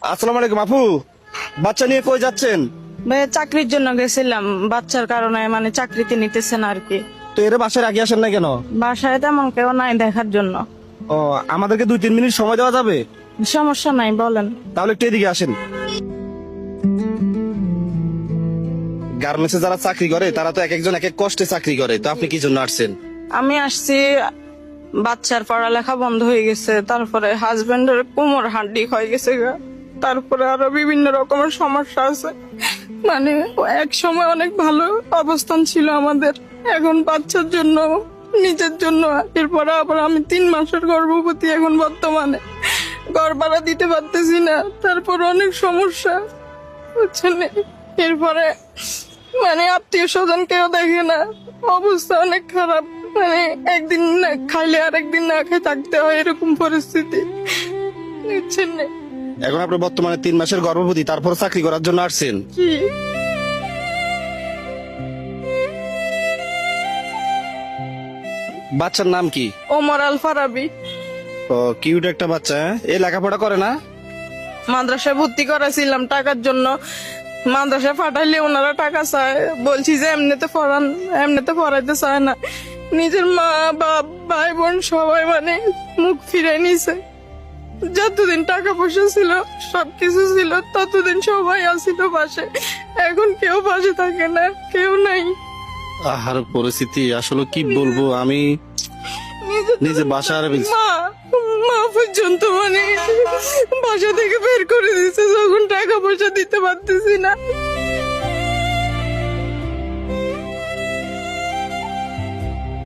আসসালামু আলাইকুম আপু, বাচ্চা নিয়ে কই যাচ্ছেন? ভাই চাকরির জন্য গেছিলাম, বাচ্চার কারণে মানে চাকরিতে নিতেছে না আর কি। তো এর বাসায় আগে আসেন না কেন? বাসায় তেমন কেউ নাই দেখার জন্য। ও, আমাদেরকে 2-3 মিনিট সময় দেওয়া যাবে? সমস্যা নাই, বলেন। তাহলে একটু এদিকে আসেন। গার্মেন্টসে যারা চাকরি করে তারা তো এক একজন এক এক কষ্টে চাকরি করে, তো আপনি কি জন্য আসছেন? আমি আসছি, বাচ্চার পড়ালেখা বন্ধ হয়ে গেছে, তারপরে হাজবেন্ডের কোমর হাড্ডি হয়ে গেছে গা, তারপরে আরো বিভিন্ন রকমের সমস্যা আছে। মানে এক সময় অনেক ভালো অবস্থান ছিল আমাদের, এখন বাচ্চার জন্য, নিজের জন্য, এরপরে আবার আমি 3 মাসের গর্ভবতী, এখন বর্তমানে ঘর ভাড়া দিতে পারতেছি না, তারপর অনেক সমস্যা, বুঝছেন? এরপরে মানে আত্মীয় স্বজন কেউ দেখে না, অবস্থা অনেক খারাপ। মানে একদিন না খাইলে আর একদিন না খেয়ে থাকতে হয়, এরকম পরিস্থিতি, বুঝছেন? এখন আপনি বর্তমানে 3 মাসের গর্ভবতী, তারপর চাকরি করার জন্য আসছেন? কি বাচ্চার নাম কি? ওমর আল ফারাবি। ও, কিউট একটা বাচ্চা। এ লেখাপড়া করে না? মাদ্রাসায় ভর্তি করাছিলাম টাকার জন্য, মাদ্রাসায় পাঠাইলে ওনারা টাকা চায়, বলছি যে এমনিতে পড়ান, এমনিতে পড়াইতে চায় না। নিজের মা বাপ ভাই বোন সবাই মানে মুখ ফিরে নিছে। যতদিন টাকা পয়সা ছিল, সবকিছু ছিল, ততদিন সবাই আসিল পাশে, এখন কেউ পাশে থাকে না, কেউ নাই। আহার পরিস্থিতি, আসলে কি বলবো আমি। নিজে বাসার মা মা পর্যন্ত মানে বাসা থেকে বের করে দিচ্ছে, যখন টাকা পয়সা দিতে পারতেছি না।